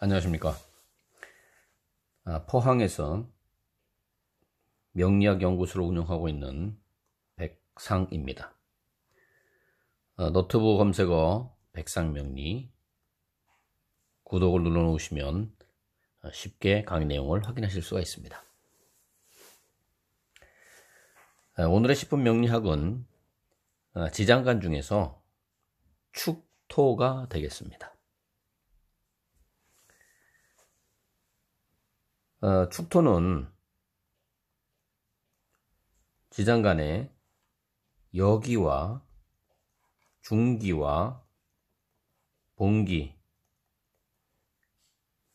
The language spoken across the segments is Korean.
안녕하십니까. 포항에서 명리학 연구소를 운영하고 있는 백상입니다. 노트북 검색어 백상명리 구독을 눌러 놓으시면 쉽게 강의 내용을 확인하실 수가 있습니다. 오늘의 10분 명리학은 지장간 중에서 축토가 되겠습니다. 축토는 지장간의 여기와 중기와 본기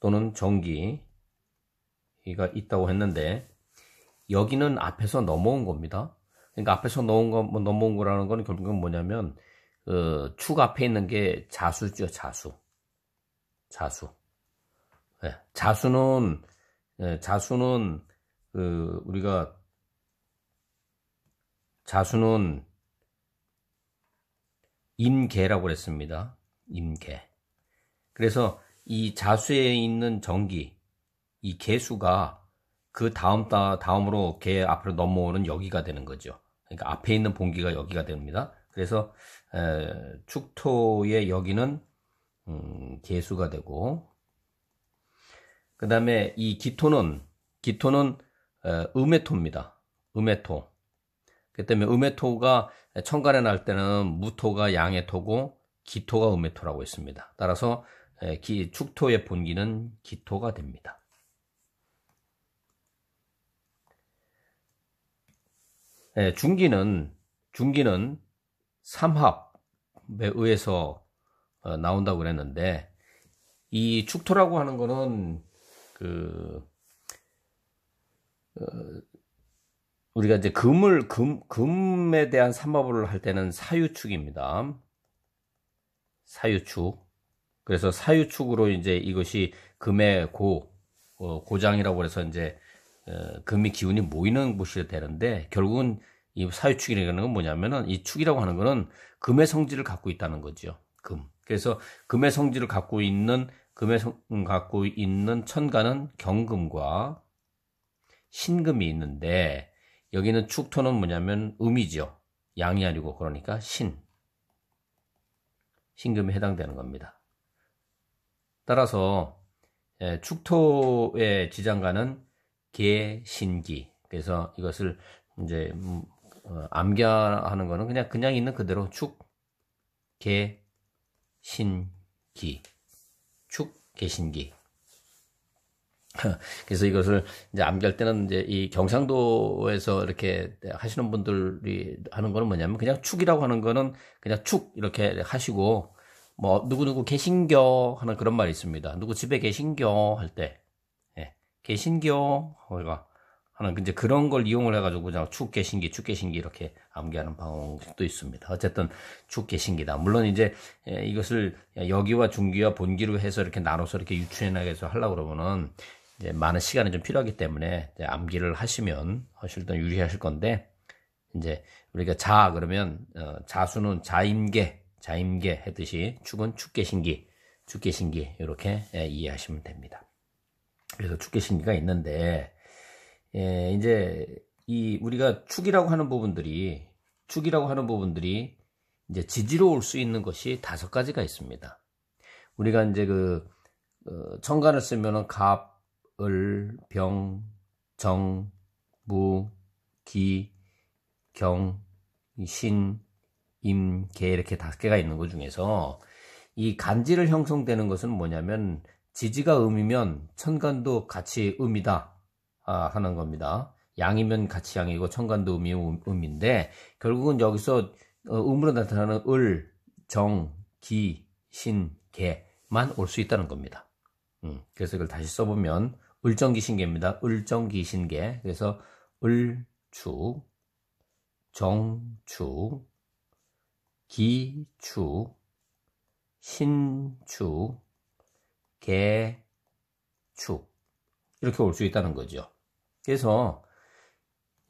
또는 정기가 있다고 했는데, 여기는 앞에서 넘어온 겁니다. 그러니까 앞에서 넘어온 거라는 건 결국은 뭐냐면 축 앞에 있는 게 자수죠. 자수. 네, 자수는 우리가 자수는 임계라고 그랬습니다. 임계. 그래서 이 자수에 있는 정기, 이 계수가 그 다음으로 계 앞으로 넘어오는 여기가 되는 거죠. 그러니까 앞에 있는 본기가 여기가 됩니다. 그래서 축토의 여기는 계수가 되고, 그 다음에 이 기토는 음해토입니다. 음해토. 그 때문에 음해토가 천간에 날 때는 무토가 양해토고 기토가 음해토라고 했습니다. 따라서 축토의 본기는 기토가 됩니다. 중기는 삼합에 의해서 나온다고 그랬는데, 이 축토라고 하는 거는 우리가 이제 금에 대한 삼합을 할 때는 사유축입니다. 사유축. 그래서 사유축으로 이제 이것이 금의 고장이라고 해서 이제 금이 기운이 모이는 곳이 되는데, 결국은 이 사유축이라는 건 뭐냐면은, 이 축이라고 하는 거는 금의 성질을 갖고 있다는 거죠. 그래서 금의 성질을 갖고 있는 천간은 경금과 신금이 있는데, 여기는 축토는 뭐냐면 음이죠. 양이 아니고, 그러니까 신금에 해당되는 겁니다. 따라서 축토의 지장간은 계신기. 그래서 이것을 이제 암기하는 거는 그냥 있는 그대로 축, 계, 신기. 축, 계신기. 그래서 이것을 이제 암기할 때는 이제 이 경상도에서 이렇게 하시는 분들이 하는 거는 뭐냐면, 그냥 축이라고 하는 거는 그냥 축 이렇게 하시고, 뭐 누구 계신겨 하는 그런 말이 있습니다. 누구 집에 계신겨 할 때, 계신겨 하는 이제 그런 걸 이용을 해가지고 그냥 축 계신기 이렇게 암기하는 방법도 있습니다. 어쨌든 축 계신기다. 물론 이제 이것을 여기와 중기와 본기로 해서 이렇게 나눠서 이렇게 유추해나게 해서 하려고 그러면은 이제 많은 시간이 좀 필요하기 때문에 이제 암기를 하시면 훨씬 더 유리하실 건데, 이제 우리가 그러면 자수는 자임계 했듯이 축은 축계신기 이렇게 이해하시면 됩니다. 그래서 축계신기가 있는데, 이제 우리가 축이라고 하는 부분들이 이제 지지로 올 수 있는 것이 5가지가 있습니다. 우리가 이제 천간을 쓰면은 갑, 을, 병, 정, 무, 기, 경, 신, 임, 계 이렇게 5개가 있는 것 중에서 이 간지를 형성되는 것은 뭐냐면, 지지가 음이면 천간도 같이 음이다 하는 겁니다. 양이면 같이 양이고 천간도 음인데, 결국은 여기서 음으로 나타나는 을, 정, 기, 신, 계만 올 수 있다는 겁니다. 그래서 이걸 다시 써보면 을정기신계입니다. 을정기신계. 그래서 을축, 정축, 기축, 신축, 계축 이렇게 올 수 있다는 거죠. 그래서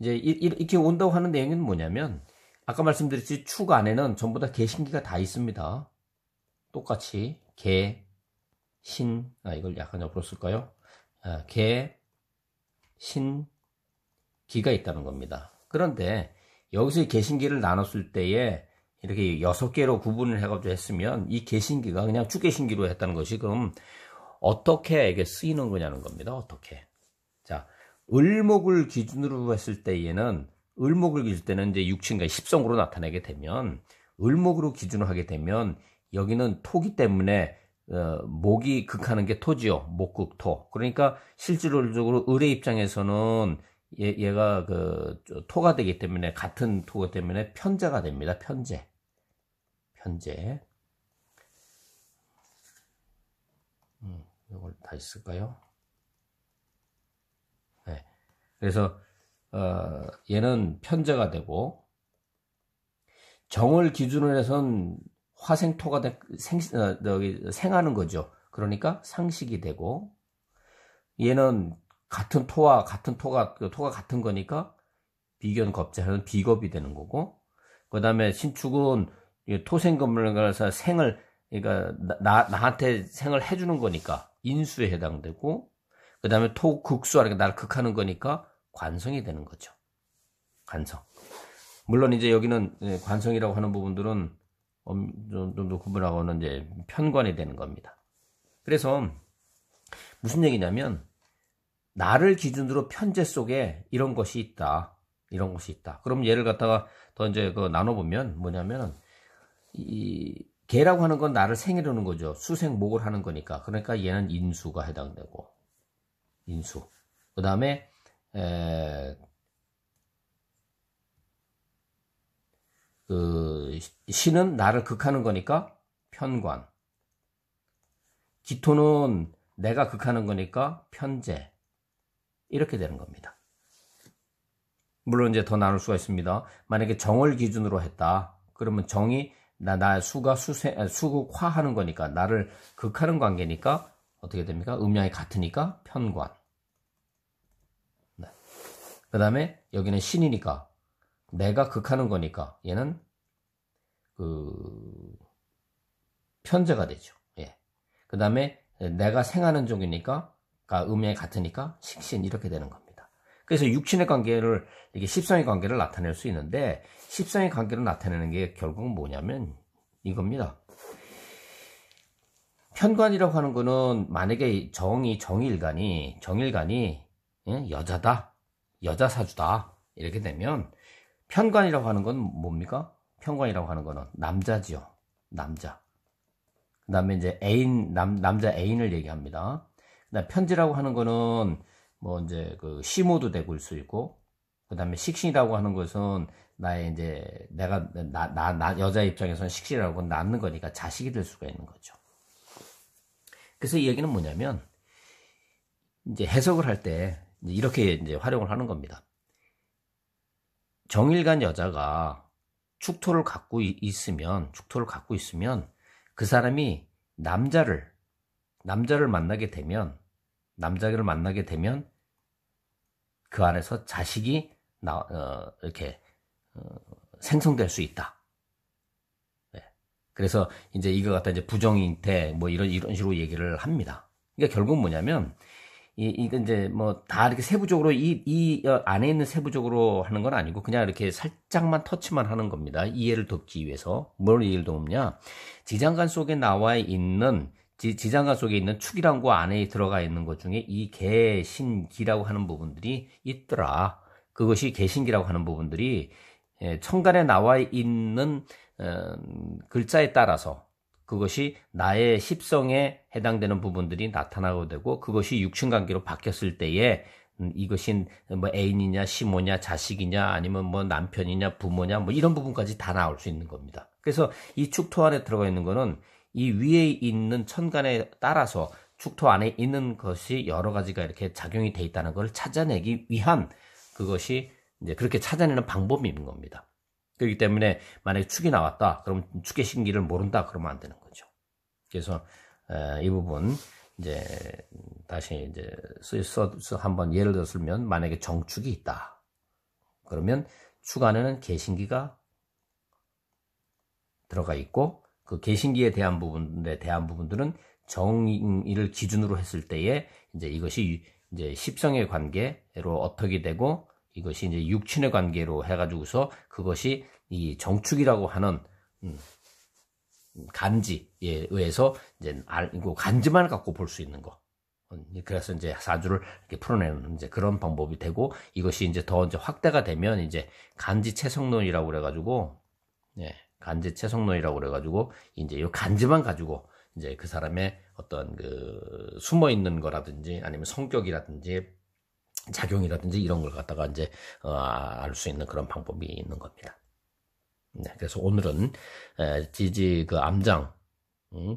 이제 이렇게 온다고 하는 내용은 뭐냐면, 아까 말씀드렸듯이 축 안에는 전부 다 계신기가 다 있습니다. 똑같이 계, 이걸 약간 옆으로 쓸까요? 개, 신, 기가 있다는 겁니다. 그런데 여기서 이 개신기를 나눴을 때에 이렇게 6개로 구분을 해가지고 했으면 이 개신기가 그냥 축개신기로 했다는 것이 그럼 어떻게 이게 쓰이는 거냐는 겁니다. 어떻게. 자, 을목을 기준으로 했을 때에는 을목을 기준으로 때는 이제 육친과 십성으로 나타내게 되면 을목으로 기준으로 하게 되면 여기는 토기 때문에 목이 극하는 게 토지요. 목극토. 그러니까 실질적으로 을의 입장에서는 얘가 그 토가 되기 때문에 같은 토가 때문에 편제가 됩니다. 편제. 이걸 다시 쓸까요? 네. 그래서 얘는 편제가 되고 정을 기준으로 해서는 화생토가 생하는 거죠. 그러니까 상식이 되고 얘는 같은 토가 같은 거니까 비견 겁재하는 비겁이 되는 거고 그 다음에 신축은 토생금을 가서 생을 그러니까 나한테 생을 해주는 거니까 인수에 해당되고 그 다음에 토극수하니까 나를 극하는 거니까 관성이 되는 거죠. 관성. 물론 이제 여기는 관성이라고 하는 부분들은 좀 더 구분하고는 이제 편관이 되는 겁니다. 그래서 무슨 얘기냐면 나를 기준으로 편제 속에 이런 것이 있다. 그럼 얘를 갖다가 더 이제 나눠보면 뭐냐면 이 개라고 하는 건 나를 생이려는 거죠. 수생목을 하는 거니까. 그러니까 얘는 인수가 해당되고 인수. 그 다음에 신은 나를 극하는 거니까 편관. 기토는 내가 극하는 거니까 편제. 이렇게 되는 겁니다. 물론 이제 더 나눌 수가 있습니다. 만약에 정을 기준으로 했다. 그러면 정이 수가 수극화 하는 거니까 나를 극하는 관계니까 어떻게 됩니까? 음양이 같으니까 편관. 네. 그 다음에 여기는 신이니까 내가 극하는 거니까 얘는 편제가 되죠. 예. 그 다음에 내가 생하는 종이니까 음양이 같으니까 식신 이렇게 되는 겁니다. 그래서 육신의 관계를 이게 십성의 관계를 나타낼 수 있는데 십성의 관계를 나타내는 게 결국은 뭐냐면 이겁니다. 편관이라고 하는 거는 만약에 정일간이 여자다, 여자 사주다 이렇게 되면 편관이라고 하는 건 뭡니까? 편관이라고 하는 거는 남자지요. 남자. 그 다음에 이제 남자 애인을 얘기합니다. 그다음 편지라고 하는 거는 뭐 이제 시모도 되고 수 있고, 그 다음에 식신이라고 하는 것은 나의 이제 나 여자 입장에서는 식신이라고 낳는 거니까 자식이 될 수가 있는 거죠. 그래서 이 얘기는 뭐냐면 이제 해석을 할 때 이렇게 이제 활용을 하는 겁니다. 정일간 여자가 축토를 갖고 있으면 그 사람이 남자를 만나게 되면 그 안에서 자식이 이렇게 생성될 수 있다. 네. 그래서 이제 이거 갖다 이제 부정잉태 뭐 이런 식으로 얘기를 합니다. 그러니까 결국 뭐냐면 이거 이제 뭐 다 이렇게 세부적으로 이 안에 있는 세부적으로 하는 건 아니고 그냥 이렇게 살짝만 터치만 하는 겁니다. 이해를 돕기 위해서. 뭘 이해를 돕냐? 지장간 속에 나와 있는 지장간 속에 있는 축이랑구 안에 들어가 있는 것 중에 이 개신기라고 하는 부분들이 있더라. 그것이 개신기라고 하는 부분들이 천간에 나와 있는 글자에 따라서 그것이 나의 십성에 해당되는 부분들이 나타나게 되고 그것이 육친관계로 바뀌었을 때에 이것이 뭐 애인이냐 시모냐 자식이냐 아니면 뭐 남편이냐 부모냐 뭐 이런 부분까지 다 나올 수 있는 겁니다. 그래서 이 축토 안에 들어가 있는 거는 이 위에 있는 천간에 따라서 축토 안에 있는 것이 여러 가지가 이렇게 작용이 돼 있다는 걸 찾아내기 위한 그것이 이제 그렇게 찾아내는 방법이 있는 겁니다. 그렇기 때문에 만약에 축이 나왔다, 그럼 축의 신기를 모른다, 그러면 안 되는 거죠. 그래서 이 부분 이제 다시 이제 한번 예를 들었으면 만약에 정축이 있다, 그러면 축 안에는 개신기가 들어가 있고 그 개신기에 대한 부분들은 정의를 기준으로 했을 때에 이제 이것이 이제 십성의 관계로 어떻게 되고 이것이 이제 육친의 관계로 해가지고서 그것이 이 정축이라고 하는 간지에 의해서 이제 알고 간지만 갖고 볼 수 있는 거. 그래서 이제 사주를 이렇게 풀어내는 이제 그런 방법이 되고 이것이 이제 더 이제 확대가 되면 이제 간지채성론이라고 그래가지고 간지채성론이라고 그래가지고 이제 이 간지만 가지고 이제 그 사람의 어떤 그 숨어 있는 거라든지 아니면 성격이라든지 작용이라든지 이런 걸 갖다가 이제 알 수 있는 그런 방법이 있는 겁니다. 네, 그래서 오늘은 그 암장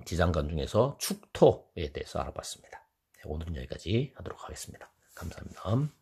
지장간 중에서 축토에 대해서 알아봤습니다. 네, 오늘은 여기까지 하도록 하겠습니다. 감사합니다.